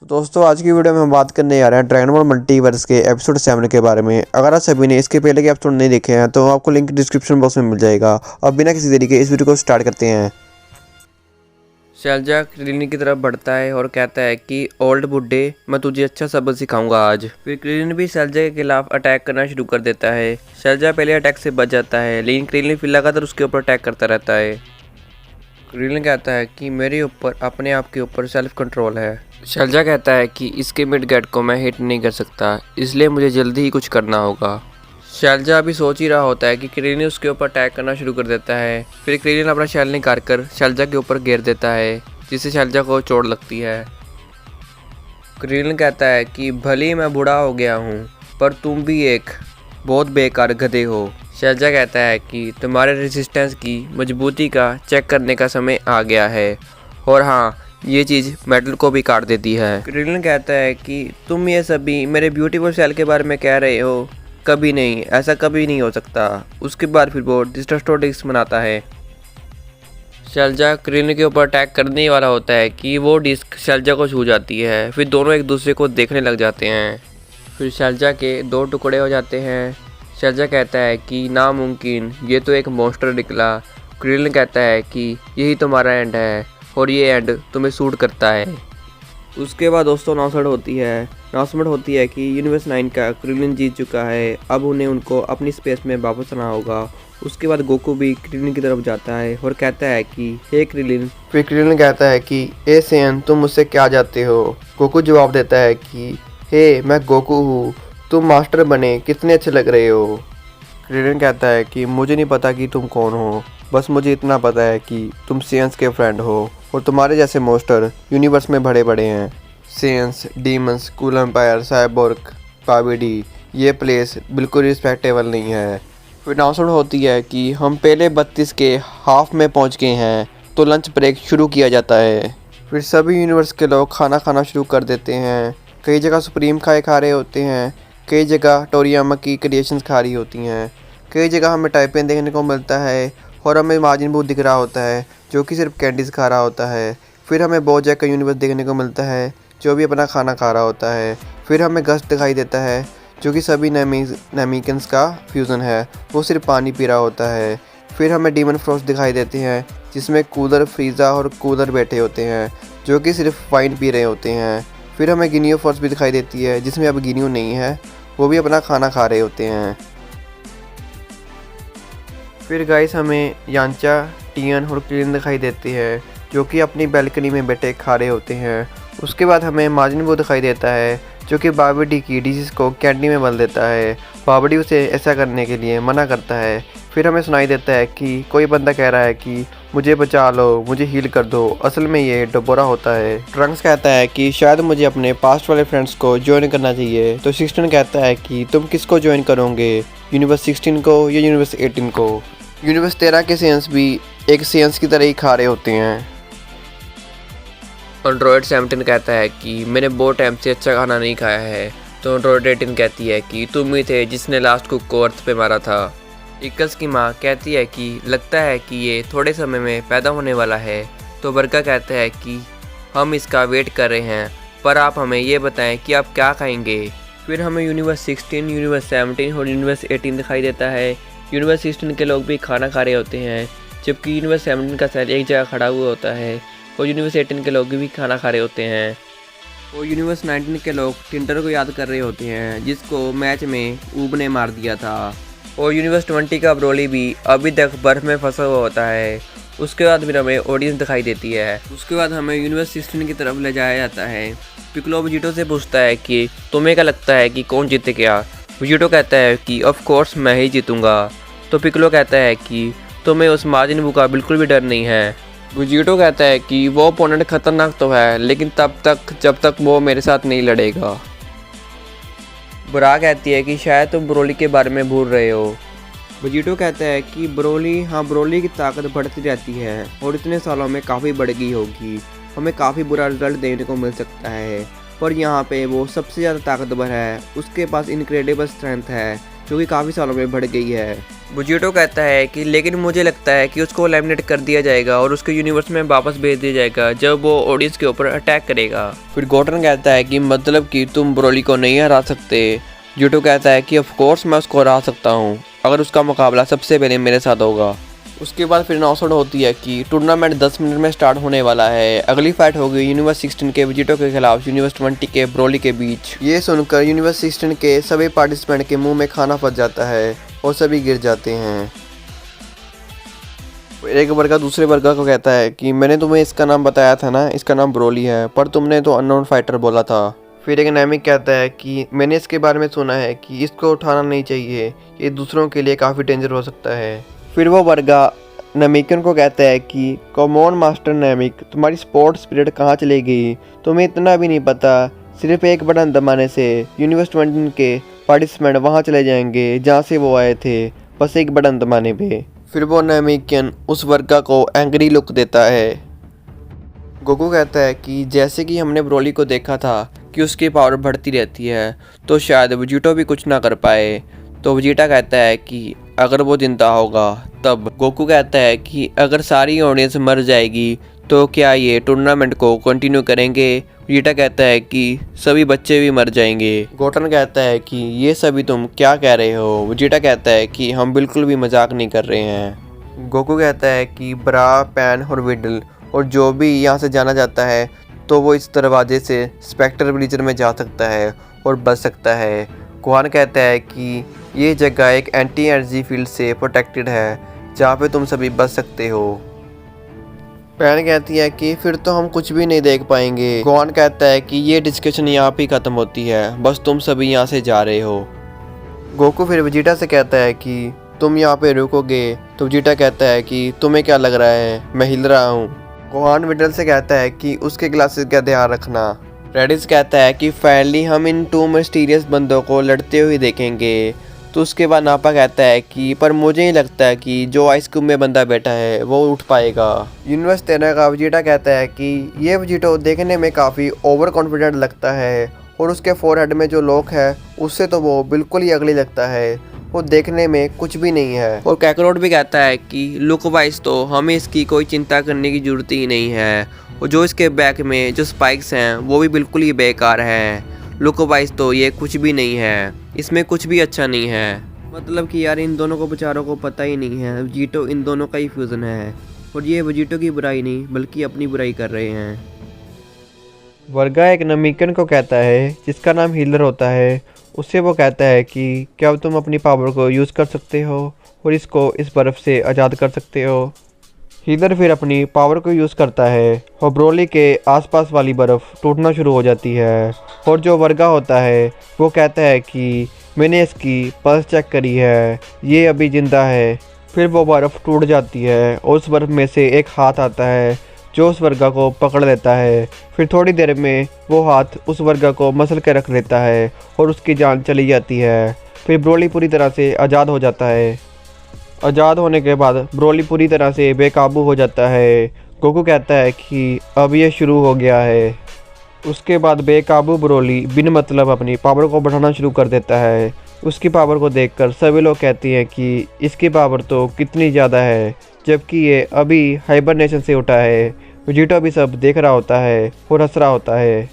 तो दोस्तों आज की वीडियो में हम बात करने जा रहे हैं ड्रैगन बॉल मल्टीवर्स के एपिसोड 7 के बारे में। अगर आप सभी ने इसके पहले के एपिसोड नहीं देखे हैं तो आपको लिंक डिस्क्रिप्शन बॉक्स में मिल जाएगा। अब बिना किसी देरी के इस वीडियो को स्टार्ट करते हैं। शैलजा क्रिलिन की तरफ बढ़ता है और कहता है कि ओल्ड बुड्ढे, मैं तुझे अच्छा सबक सिखाऊंगा आज। फिर क्रिलिन भी शैलजा के खिलाफ अटैक करना शुरू कर देता है। शैलजा पहले अटैक से बच जाता है, लेकिन क्रिलिन फिर लगातार उसके ऊपर अटैक करता रहता है। क्रिलिन कहता है कि मेरे ऊपर अपने आप के ऊपर सेल्फ कंट्रोल है। शैलजा कहता है कि इसके मिड गेट को मैं हिट नहीं कर सकता, इसलिए मुझे जल्दी ही कुछ करना होगा। शैलजा अभी सोच ही रहा होता है कि क्रिलिन उसके ऊपर अटैक करना शुरू कर देता है। फिर क्रिलिन अपना शैल निकाल कर शैलजा के ऊपर घेर देता है, जिससे शैलजा को चोट लगती है। क्रिलिन कहता है कि भले ही मैं बूढ़ा हो गया हूँ, पर तुम भी एक बहुत बेकार गधे हो। शैलजा कहता है कि तुम्हारे रेजिस्टेंस की मजबूती का चेक करने का समय आ गया है, और हाँ, ये चीज़ मेटल को भी काट देती है। क्रिलिन कहता है कि तुम ये सभी मेरे ब्यूटीफुल शैल के बारे में कह रहे हो, कभी नहीं, ऐसा कभी नहीं हो सकता। उसके बाद फिर वो डिस्ट्रस्टोडिक्स बनाता है। शैलजा क्रिलिन के ऊपर अटैक करने ही वाला होता है कि वो डिस्क शैलजा को छू जाती है। फिर दोनों एक दूसरे को देखने लग जाते हैं। फिर शैलजा के दो टुकड़े हो जाते हैं। शैलजा कहता है कि नामुमकिन, ये तो एक मॉन्स्टर निकला। क्रिलिन कहता है कि यही तुम्हारा एंड है, और ये एंड तुम्हें सूट करता है। उसके बाद दोस्तों अनाउंसमेंट होती है कि यूनिवर्स 9 का क्रिलिन जीत चुका है। अब उन्हें उनको अपनी स्पेस में वापस आना होगा। उसके बाद गोकू भी क्रिलिन की तरफ जाता है और कहता है कि हे क्रिलिन। फिर क्रिलिन कहता है कि ए सेन, तुम मुझसे क्या चाहते हो? गोकू जवाब देता है कि हे, मैं गोकू हूँ, तुम मास्टर बने, कितने अच्छे लग रहे हो। क्रिलिन कहता है कि मुझे नहीं पता कि तुम कौन हो, बस मुझे इतना पता है कि तुम सेंस के फ्रेंड हो, और तुम्हारे जैसे मोस्टर यूनिवर्स में बड़े बड़े हैं। Sense, demons, cool empire, cyborg, पाविडी, ये प्लेस बिल्कुल रिस्पेक्टेबल नहीं है। फिर अनाउंसमेंट होती है कि हम पहले 32 के हाफ में पहुंच गए हैं, तो लंच ब्रेक शुरू किया जाता है। फिर सभी यूनिवर्स के लोग खाना खाना शुरू कर देते हैं। कई जगह सुप्रीम खा रहे होते हैं, कई जगह टोरियामा की क्रिएशंस खा रही होती हैं, कई जगह हमें टाइपेन देखने को मिलता है, और हमें माजिन बू दिख रहा होता है जो कि सिर्फ कैंडीज़ खा रहा होता है। फिर हमें बोजैक का यूनिवर्स देखने को मिलता है जो भी अपना खाना खा रहा होता है। फिर हमें गस्ट दिखाई देता है जो कि सभी नेमिकन्स का फ्यूज़न है, वो सिर्फ पानी पी रहा होता है। फिर हमें डीमन फ्रॉस्ट दिखाई देते हैं जिसमें कूलर, फ्रीज़ा और कूलर बैठे होते हैं जो कि सिर्फ वाइन पी रहे होते हैं। फिर हमें गिनियो फोर्स भी दिखाई देती है जिसमें अब गिनियो नहीं है, वो भी अपना खाना खा रहे होते हैं। फिर गाइस हमें यांचा, टियन और क्लिन दिखाई देती है जो कि अपनी बैल्कनी में बैठे खा रहे होते हैं। उसके बाद हमें माजिन बू दिखाई देता है जो कि बाबडी की डिजीज़ को कैंडी में बदल देता है। बाबडी उसे ऐसा करने के लिए मना करता है। फिर हमें सुनाई देता है कि कोई बंदा कह रहा है कि मुझे बचा लो, मुझे हील कर दो। असल में ये डोबोरा होता है। ट्रंक्स कहता है कि शायद मुझे अपने पास्ट वाले फ्रेंड्स को ज्वाइन करना चाहिए। तो 16 कहता है कि तुम किसको ज्वाइन करोगे, यूनिवर्स 16 को या यूनिवर्स 18 को? यूनिवर्स 13 के सेंस भी एक सेंस की तरह ही खा रहे होते हैं। एंड्रॉयड 17 कहता है कि मैंने बहुत टाइम से अच्छा खाना नहीं खाया है। तो एंड्रॉयड 18 कहती है कि तुम ही थे जिसने लास्ट कुक को अर्थ पे मारा था। इकल्स की माँ कहती है कि लगता है कि ये थोड़े समय में पैदा होने वाला है। तो बरका कहता है कि हम इसका वेट कर रहे हैं, पर आप हमें ये बताएं कि आप क्या खाएंगे। फिर हमें यूनिवर्स 16, यूनिवर्स 17 और यूनिवर्स 18 दिखाई देता है। यूनिवर्स 16 के लोग भी खाना खा रहे होते हैं, जबकि यूनिवर्स 17 का सेल एक जगह खड़ा हुआ होता है, और यूनिवर्स 18 के लोग भी खाना खा रहे होते हैं। और यूनिवर्स 19 के लोग टिंटर को याद कर रहे होते हैं जिसको मैच में ऊब ने मार दिया था। और यूनिवर्स 20 का ब्रोली भी अभी तक बर्फ़ में फंसा हुआ होता है। उसके बाद फिर हमें ऑडियंस दिखाई देती है। उसके बाद हमें यूनिवर्स 16 की तरफ ले जाया जाता है। पिकलो वेजिटो से पूछता है कि तुम्हें क्या लगता है कि कौन जीतेगा? वेजिटो कहता है कि ऑफ कोर्स मैं ही जीतूँगा। तो पिकलो कहता है कि तुम्हें उस माजिन बू का बिल्कुल भी डर नहीं है। वेजिटो कहता है कि वो ओपोनेंट खतरनाक तो है, लेकिन तब तक जब तक वो मेरे साथ नहीं लड़ेगा। बुरा कहती है कि शायद तुम ब्रोली के बारे में भूल रहे हो। वेजिटो कहता है कि ब्रोली की ताकत बढ़ती रहती है और इतने सालों में काफ़ी बढ़ गई होगी। हमें काफ़ी बुरा रिजल्ट देने को मिल सकता है, पर यहाँ पे वो सबसे ज़्यादा ताकतवर है। उसके पास इनक्रेडिबल स्ट्रेंथ है जो कि काफ़ी सालों में बढ़ गई है। वेजिटो कहता है कि लेकिन मुझे लगता है कि उसको एलिमिनेट कर दिया जाएगा और उसके यूनिवर्स में वापस भेज दिया जाएगा जब वो ऑडियंस के ऊपर अटैक करेगा। फिर गोटन कहता है कि मतलब कि तुम ब्रोली को नहीं हरा सकते। वेजिटो कहता है कि ऑफ कोर्स मैं उसको हरा सकता हूँ अगर उसका मुकाबला सबसे पहले मेरे साथ होगा। उसके बाद फिर अनाउंसमेंट होती है कि टूर्नामेंट 10 मिनट में स्टार्ट होने वाला है। अगली फाइट होगी यूनिवर्स 16 के वेजिटो के खिलाफ यूनिवर्स 20 के ब्रोली के बीच। ये सुनकर यूनिवर्स 16 के सभी पार्टिसिपेंट के मुंह में खाना फंस जाता है और सभी गिर जाते हैं। एक वर्गा दूसरे वर्गा को कहता है कि मैंने तुम्हें इसका नाम बताया था ना, इसका नाम ब्रोली है, पर तुमने तो अननोन फाइटर बोला था। फिर एक नामिक कहता है कि मैंने इसके बारे में सुना है कि इसको उठाना नहीं चाहिए, ये दूसरों के लिए काफ़ी डेंजर हो सकता है। फिर वो वर्गा नामिकन को कहता है कि कॉमन मास्टर नामिक, तुम्हारी स्पोर्ट स्पिरिट कहाँ चली गई? तुम्हें इतना भी नहीं पता, सिर्फ एक बटन दबाने से यूनिवर्स 20 के पार्टिसिपेंट वहाँ चले जाएंगे जहाँ से वो आए थे, बस एक बटन दबाने पे। फिर वो नामिकन उस वर्गा को एंग्री लुक देता है। गोकू कहता है कि जैसे कि हमने ब्रोली को देखा था कि उसकी पावर बढ़ती रहती है, तो शायद वेजिटो भी कुछ ना कर पाए। तो वेजिटा कहता है कि अगर वो जिंदा होगा तब। गोकू कहता है कि अगर सारी ऑडियंस मर जाएगी तो क्या ये टूर्नामेंट को कंटिन्यू करेंगे? वेजिटा कहता है कि सभी बच्चे भी मर जाएंगे। गोटन कहता है कि ये सभी तुम क्या कह रहे हो? वेजिटा कहता है कि हम बिल्कुल भी मजाक नहीं कर रहे हैं। गोकू कहता है कि ब्रा, पैन और विडल और जो भी यहाँ से जाना जाता है तो वो इस दरवाजे से स्पेक्टर विलेजर में जा सकता है और बच सकता है। गोहान कहता है कि ये जगह एक एंटी एनर्जी फील्ड से प्रोटेक्टेड है जहाँ पे तुम सभी बच सकते हो। पैन कहती है कि फिर तो हम कुछ भी नहीं देख पाएंगे। गोहान कहता है कि ये डिस्कशन यहाँ पे ख़त्म होती है, बस तुम सभी यहाँ से जा रहे हो। गोकू फिर वेजिटा से कहता है कि तुम यहाँ पे रुकोगे, तो वेजिटा कहता है कि तुम्हें क्या लग रहा है मैं हिल रहा हूँ। गोहान विडल से कहता है कि उसके ग्लासेस का ध्यान रखना। रेडिस कहता है कि फाइनली हम इन 2 मिस्टीरियस बंदों को लड़ते हुए देखेंगे। तो उसके बाद नापा कहता है कि पर मुझे ही लगता है कि जो आइस क्यूब में बंदा बैठा है वो उठ पाएगा। यूनिवर्स 13 का वेजिटा कहता है कि ये वेजिटो देखने में काफ़ी ओवर कॉन्फिडेंट लगता है और उसके फोरहेड में जो लॉक है उससे तो वो बिल्कुल ही अगली लगता है, वो देखने में कुछ भी नहीं है। और कैकरोट भी कहता है कि लुक वाइज तो हमें इसकी कोई चिंता करने की जरूरत ही नहीं है और जो इसके बैक में जो स्पाइक्स हैं वो भी बिल्कुल ही बेकार हैं। लुक वाइज तो ये कुछ भी नहीं है, इसमें कुछ भी अच्छा नहीं है। मतलब कि यार इन दोनों को बेचारों को पता ही नहीं है वेजिटो इन दोनों का ही फ्यूज़न है और ये वेजिटो की बुराई नहीं बल्कि अपनी बुराई कर रहे हैं। वर्गा एक नामिकन को कहता है जिसका नाम हीलर होता है, उससे वो कहता है कि क्या तुम अपनी पावर को यूज़ कर सकते हो और इसको इस बर्फ़ से आज़ाद कर सकते हो। हीलर फिर अपनी पावर को यूज़ करता है और ब्रोली के आसपास वाली बर्फ़ टूटना शुरू हो जाती है और जो वर्गा होता है वो कहता है कि मैंने इसकी पल्स चेक करी है, ये अभी ज़िंदा है। फिर वो बर्फ़ टूट जाती है और उस बर्फ़ में से एक हाथ आता है जो उस वर्गा को पकड़ लेता है। फिर थोड़ी देर में वो हाथ उस वर्गा को मसल के रख लेता है और उसकी जान चली जाती है। फिर ब्रोली पूरी तरह से आज़ाद हो जाता है। आज़ाद होने के बाद ब्रोली पूरी तरह से बेकाबू हो जाता है। गोकू कहता है कि अब ये शुरू हो गया है। उसके बाद बेकाबू ब्रोली बिन मतलब अपनी पावर को बढ़ाना शुरू कर देता है। उसकी पावर को देखकर सभी लोग कहते हैं कि इसकी पावर तो कितनी ज़्यादा है, जबकि ये अभी हाइबरनेशन से उठा है। वेजिटो भी सब देख रहा होता है और हंस रहा होता है।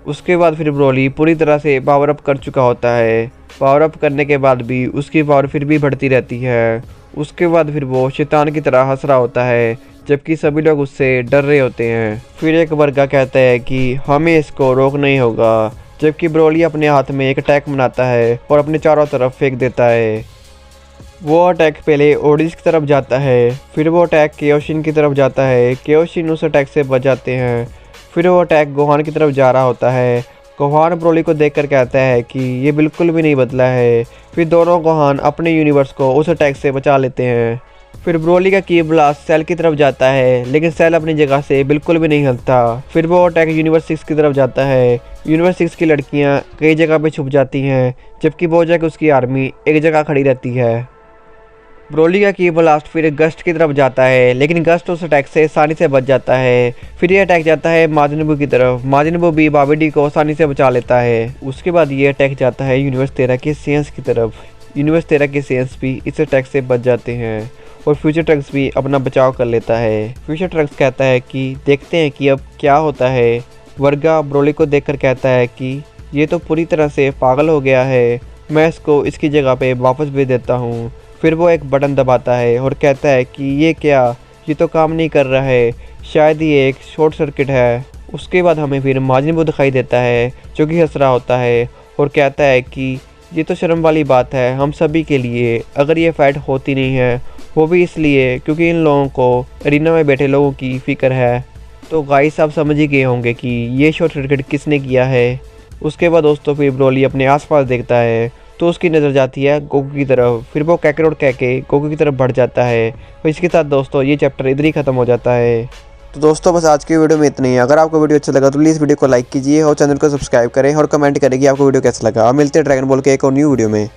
उसके बाद फिर ब्रोली पूरी तरह से पावर अप कर चुका होता है। पावर अप करने के बाद भी उसकी पावर फिर भी बढ़ती रहती है। उसके बाद फिर वो शैतान की तरह हंस रहा होता है, जबकि सभी लोग उससे डर रहे होते हैं। फिर एक वर्गा कहता है कि हमें इसको रोकना ही होगा, जबकि ब्रोली अपने हाथ में एक अटैक बनाता है और अपने चारों तरफ फेंक देता है। वो अटैक पहले ओडिस की तरफ जाता है, फिर वो अटैक केओशिन की तरफ जाता है। केओशिन उस अटैक से बच जाते हैं। फिर वो अटैक गोहान की तरफ जा रहा होता है। गोहान ब्रोली को देखकर कहता है कि ये बिल्कुल भी नहीं बदला है। फिर दोनों गोहान अपने यूनिवर्स को उस अटैक से बचा लेते हैं। फिर ब्रोली का की ब्लास्ट सेल की तरफ जाता है, लेकिन सेल अपनी जगह से बिल्कुल भी नहीं हिलता। फिर वो अटैक यूनिवर्स 6 की तरफ जाता है। यूनिवर्स 6 की लड़कियां कई जगह पे छुप जाती हैं, जबकि बोजैक उसकी आर्मी एक जगह खड़ी रहती है। ब्रोली का की ब्लास्ट फिर गस्ट की तरफ जाता है, लेकिन गस्ट उस अटैक से आसानी से बच जाता है। फिर ये अटैक जाता है माजिन बू की तरफ। माजिन बू भी बाबीडी को आसानी से बचा लेता है। उसके बाद ये अटैक जाता है यूनिवर्स 13 की सेंस की तरफ। यूनिवर्स 13 के सेंस भी इस अटैक से बच जाते हैं और फ्यूचर ट्रंक्स भी अपना बचाव कर लेता है। फ्यूचर ट्रंक्स कहता है कि देखते हैं कि अब क्या होता है। वर्गा ब्रोली को देखकर कहता है कि ये तो पूरी तरह से पागल हो गया है, मैं इसको इसकी जगह पे वापस भेज देता हूँ। फिर वो एक बटन दबाता है और कहता है कि ये क्या, ये तो काम नहीं कर रहा है, शायद ये एक शॉर्ट सर्किट है। उसके बाद हमें फिर माजिन बू दिखाई देता है जो कि हंस रहा होता है और कहता है कि ये तो शर्म वाली बात है हम सभी के लिए, अगर ये फाइट होती नहीं है वो भी इसलिए क्योंकि इन लोगों को अरीना में बैठे लोगों की फ़िक्र है। तो गाइस आप समझ ही गए होंगे कि ये शॉर्ट सर्किट किसने किया है। उसके बाद दोस्तों फिर ब्रोली अपने आसपास देखता है तो उसकी नज़र जाती है गोकू की तरफ। फिर वो कैकरोड कह के गोकू की तरफ बढ़ जाता है। तो इसके साथ दोस्तों ये चैप्टर इधर ही ख़त्म हो जाता है। तो दोस्तों बस आज की वीडियो में इतना ही। अगर आपको वीडियो अच्छा लगा तो प्लीज़ वीडियो को लाइक कीजिए और चैनल को सब्सक्राइब करें और कमेंट करें कि आपको वीडियो कैसा लगा। आप मिलते हैं ड्रैगन बॉल के एक और न्यू वीडियो में।